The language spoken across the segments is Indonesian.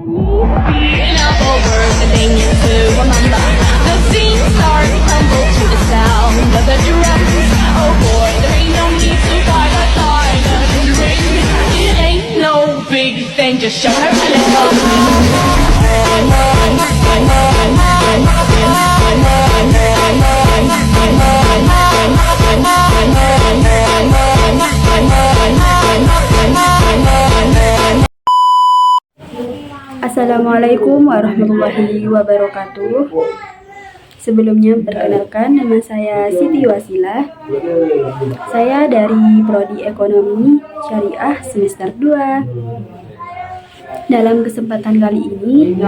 Being up over the thing to remember. The scene starts to tumble to the sound of the drums. Oh boy, there ain't no need to fight a silent ring. It ain't no big thing, just show her a little. Assalamualaikum warahmatullahi wabarakatuh. Sebelumnya perkenalkan, nama saya Siti Wasilah. Saya dari Prodi Ekonomi Syariah semester 2. Dalam kesempatan kali ini,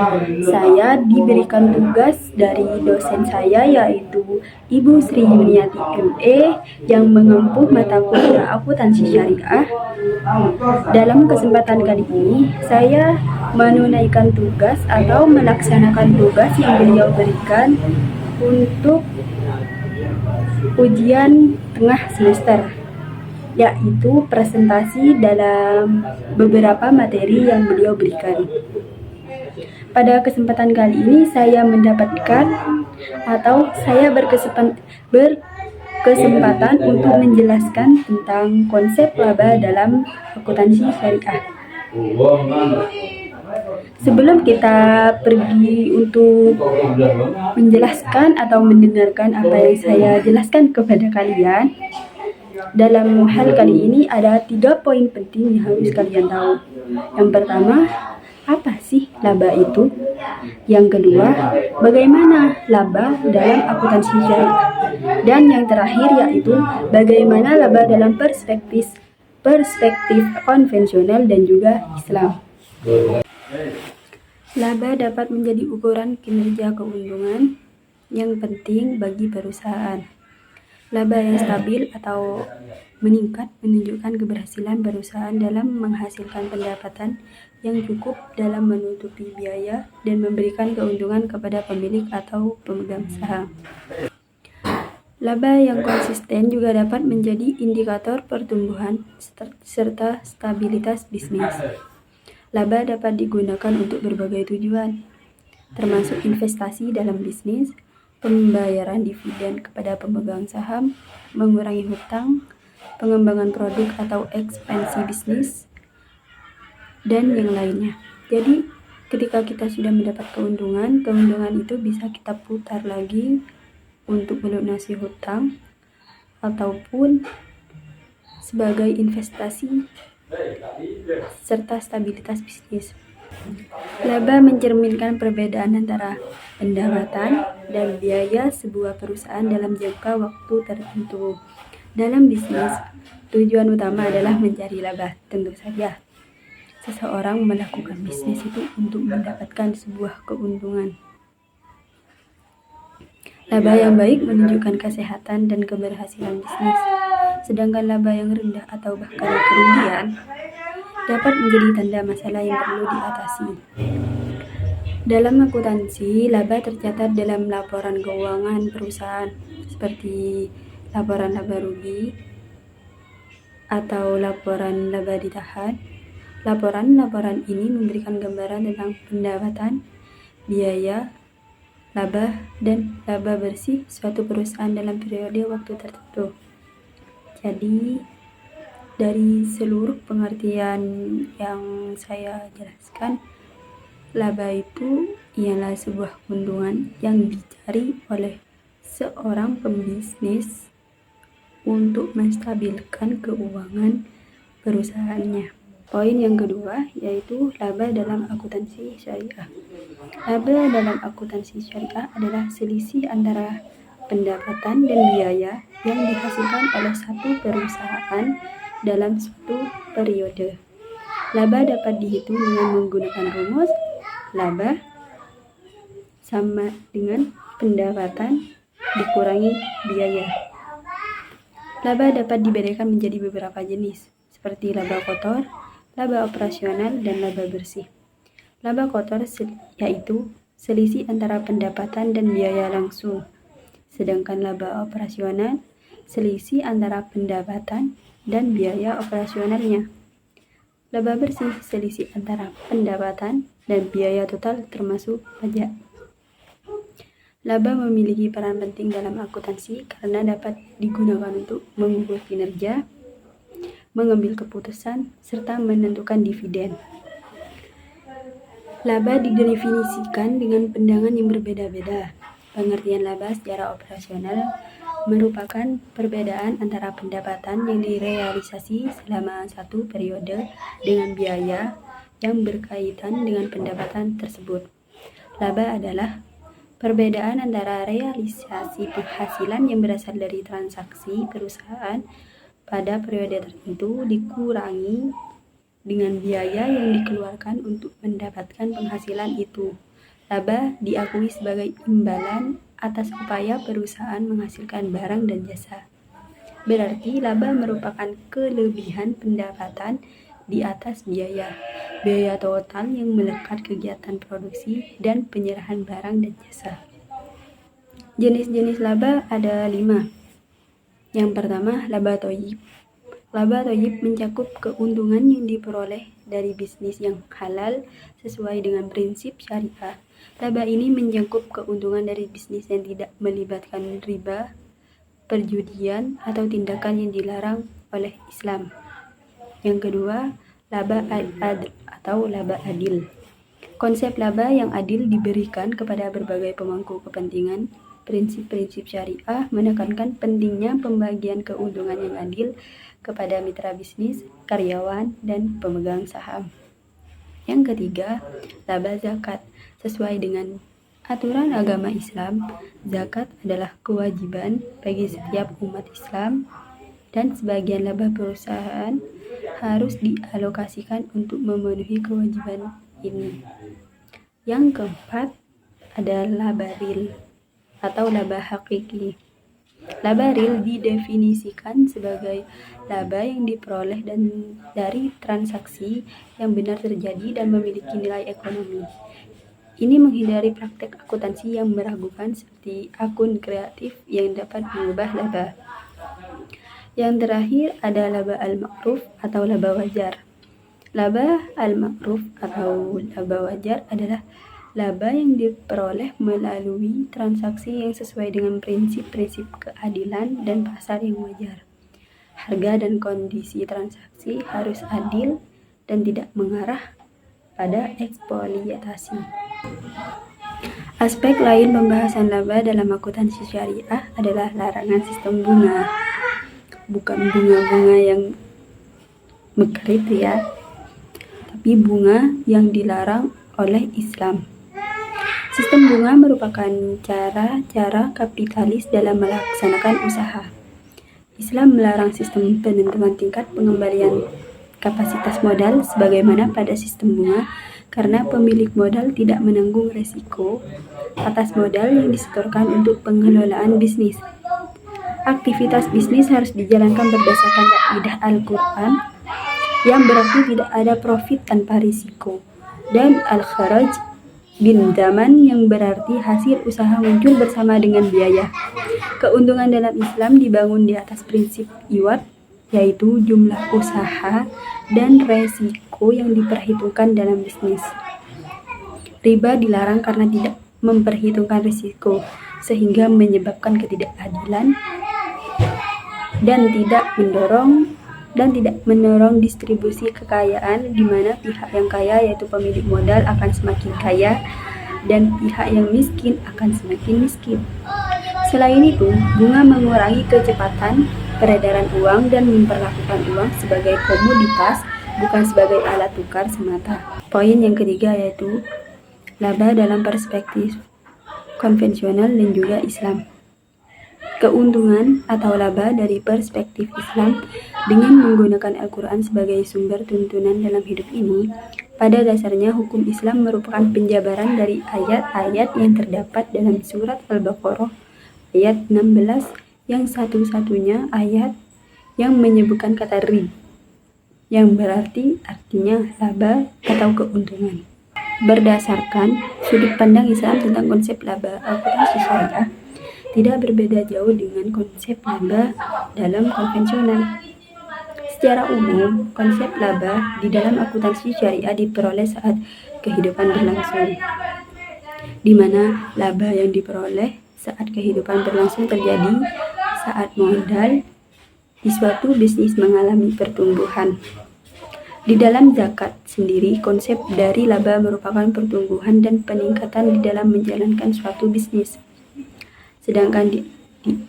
saya diberikan tugas dari dosen saya, yaitu Ibu Sri Yuniati ME, yang mengempuh mata kuliah akuntansi syariah. Dalam kesempatan kali ini, saya menunaikan tugas atau melaksanakan tugas yang beliau berikan untuk ujian tengah semester, yaitu presentasi dalam beberapa materi yang beliau berikan. Pada kesempatan kali ini saya mendapatkan atau saya berkesempatan untuk menjelaskan tentang konsep laba dalam akuntansi syariah. Sebelum kita pergi untuk menjelaskan atau mendengarkan apa yang saya jelaskan kepada kalian, dalam hal kali ini ada 3 poin penting yang harus kalian tahu. Yang pertama, apa sih laba itu? Yang kedua, bagaimana laba dalam akuntansi syariah? Dan yang terakhir yaitu bagaimana laba dalam perspektif konvensional dan juga Islam. Laba dapat menjadi ukuran kinerja keuntungan yang penting bagi perusahaan. Laba yang stabil atau meningkat menunjukkan keberhasilan perusahaan dalam menghasilkan pendapatan yang cukup dalam menutupi biaya dan memberikan keuntungan kepada pemilik atau pemegang saham. Laba yang konsisten juga dapat menjadi indikator pertumbuhan serta stabilitas bisnis. Laba dapat digunakan untuk berbagai tujuan, termasuk investasi dalam bisnis, pembayaran dividen kepada pemegang saham, mengurangi hutang, pengembangan produk atau ekspansi bisnis, dan yang lainnya. Jadi, ketika kita sudah mendapat keuntungan itu bisa kita putar lagi untuk melunasi hutang ataupun sebagai investasi serta stabilitas bisnis. Laba mencerminkan perbedaan antara pendapatan dan biaya sebuah perusahaan dalam jangka waktu tertentu. Dalam bisnis, tujuan utama adalah mencari laba. Tentu saja, seseorang melakukan bisnis itu untuk mendapatkan sebuah keuntungan. Laba yang baik menunjukkan kesehatan dan keberhasilan bisnis, sedangkan laba yang rendah atau bahkan kerugian dapat menjadi tanda masalah yang perlu diatasi. Dalam akuntansi, laba tercatat dalam laporan keuangan perusahaan seperti laporan laba rugi atau laporan laba ditahan. Laporan ini memberikan gambaran tentang pendapatan, biaya, laba, dan laba bersih suatu perusahaan dalam periode waktu tertentu. Jadi, dari seluruh pengertian yang saya jelaskan, laba itu ialah sebuah keuntungan yang dicari oleh seorang pembisnis untuk menstabilkan keuangan perusahaannya. Poin yang kedua yaitu laba dalam akuntansi syariah. Laba dalam akuntansi syariah adalah selisih antara pendapatan dan biaya yang dihasilkan oleh satu perusahaan dalam suatu periode. Laba dapat dihitung dengan menggunakan rumus laba sama dengan pendapatan dikurangi biaya. Laba dapat dibedakan menjadi beberapa jenis, seperti laba kotor, laba operasional, dan laba bersih. Laba kotor yaitu selisih antara pendapatan dan biaya langsung, sedangkan laba operasional selisih antara pendapatan dan biaya operasionalnya. Laba bersih selisih antara pendapatan dan biaya total termasuk pajak. Laba memiliki peran penting dalam akuntansi karena dapat digunakan untuk mengukur kinerja, mengambil keputusan, serta menentukan dividen. Laba didefinisikan dengan pandangan yang berbeda-beda. Pengertian laba secara operasional merupakan perbedaan antara pendapatan yang direalisasi selama satu periode dengan biaya yang berkaitan dengan pendapatan tersebut. Laba adalah perbedaan antara realisasi penghasilan yang berasal dari transaksi perusahaan pada periode tertentu dikurangi dengan biaya yang dikeluarkan untuk mendapatkan penghasilan itu. Laba diakui sebagai imbalan atas upaya perusahaan menghasilkan barang dan jasa. Berarti laba merupakan kelebihan pendapatan di atas biaya total yang melekat kegiatan produksi dan penyerahan barang dan jasa. Jenis-jenis laba ada 5. Yang pertama, laba thayyib. Laba thayyib mencakup keuntungan yang diperoleh dari bisnis yang halal sesuai dengan prinsip syariah. Laba ini mencakup keuntungan dari bisnis yang tidak melibatkan riba, perjudian, atau tindakan yang dilarang oleh Islam. Yang kedua, laba al-adl atau laba adil. Konsep laba yang adil diberikan kepada berbagai pemangku kepentingan. Prinsip-prinsip syariah menekankan pentingnya pembagian keuntungan yang adil kepada mitra bisnis, karyawan, dan pemegang saham. Yang ketiga, laba zakat. Sesuai dengan aturan agama Islam, zakat adalah kewajiban bagi setiap umat Islam dan sebagian laba perusahaan harus dialokasikan untuk memenuhi kewajiban ini. Yang keempat, ada laba real atau laba hakiki. Laba real didefinisikan sebagai laba yang diperoleh dari transaksi yang benar terjadi dan memiliki nilai ekonomi. Ini menghindari praktek akuntansi yang meragukan seperti akun kreatif yang dapat mengubah laba. Yang terakhir ada laba al-ma'ruf atau laba wajar. Laba al-ma'ruf atau laba wajar adalah laba yang diperoleh melalui transaksi yang sesuai dengan prinsip-prinsip keadilan dan pasar yang wajar. Harga dan kondisi transaksi harus adil dan tidak mengarah pada eksploitasi. Aspek lain pembahasan laba dalam akuntansi syariah adalah larangan sistem bunga. Bukan bunga-bunga yang mengkredit ya, tapi bunga yang dilarang oleh Islam. Sistem bunga merupakan cara-cara kapitalis dalam melaksanakan usaha. Islam melarang sistem penentuan tingkat pengembalian kapasitas modal sebagaimana pada sistem bunga karena pemilik modal tidak menanggung resiko atas modal yang disetorkan untuk pengelolaan bisnis. Aktivitas bisnis harus dijalankan berdasarkan kaidah Al-Quran yang berarti tidak ada profit tanpa risiko, dan al-kharaj bin zaman yang berarti hasil usaha muncul bersama dengan biaya. Keuntungan dalam Islam dibangun di atas prinsip iwat, yaitu jumlah usaha dan resiko yang diperhitungkan dalam bisnis. Riba dilarang karena tidak memperhitungkan risiko, sehingga menyebabkan ketidakadilan dan tidak mendorong distribusi kekayaan di mana pihak yang kaya yaitu pemilik modal akan semakin kaya dan pihak yang miskin akan semakin miskin. Selain itu, bunga mengurangi kecepatan peredaran uang dan memperlakukan uang sebagai komoditas bukan sebagai alat tukar semata. Poin yang ketiga yaitu laba dalam perspektif konvensional dan juga Islam. Keuntungan atau laba dari perspektif Islam dengan menggunakan Al-Quran sebagai sumber tuntunan dalam hidup ini, pada dasarnya hukum Islam merupakan penjabaran dari ayat-ayat yang terdapat dalam surat Al-Baqarah ayat 16 yang satu-satunya ayat yang menyebutkan kata rib, yang berarti artinya laba atau keuntungan. Berdasarkan sudut pandang Islam tentang konsep laba, akuntansi syariah tidak berbeda jauh dengan konsep laba dalam konvensional. Secara umum, konsep laba di dalam akuntansi syariah diperoleh saat kehidupan berlangsung, di mana laba yang diperoleh saat kehidupan berlangsung terjadi saat modal di suatu bisnis mengalami pertumbuhan. Di dalam zakat sendiri, konsep dari laba merupakan pertumbuhan dan peningkatan di dalam menjalankan suatu bisnis. Sedangkan di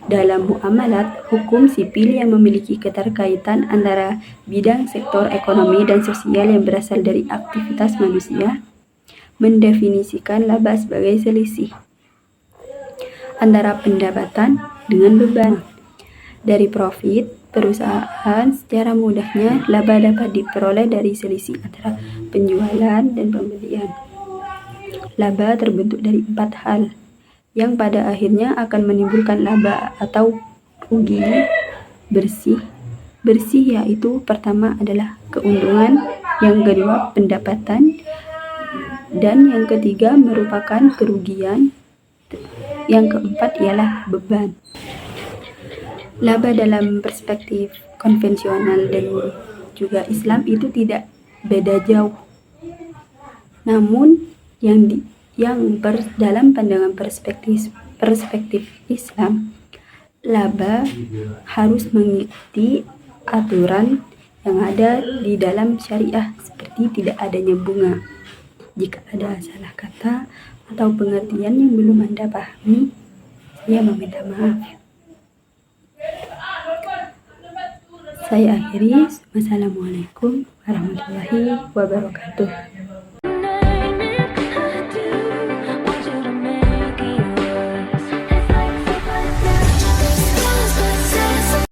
dalam muamalat, hukum sipil yang memiliki keterkaitan antara bidang sektor ekonomi dan sosial yang berasal dari aktivitas manusia, mendefinisikan laba sebagai selisih antara pendapatan dengan beban. Dari profit perusahaan, secara mudahnya laba dapat diperoleh dari selisih antara penjualan dan pembelian. Laba terbentuk dari 4 hal, yang pada akhirnya akan menimbulkan laba atau rugi bersih. Bersih yaitu pertama adalah keuntungan, yang kedua pendapatan, dan yang ketiga merupakan kerugian. Yang keempat ialah beban. Laba dalam perspektif konvensional dan juga Islam itu tidak beda jauh. Namun dalam pandangan perspektif Islam, laba harus mengikuti aturan yang ada di dalam syariah, seperti tidak adanya bunga. Jika ada salah kata atau pengertian yang belum Anda pahami, saya meminta maaf. Saya akhiri. Wassalamualaikum warahmatullahi wabarakatuh.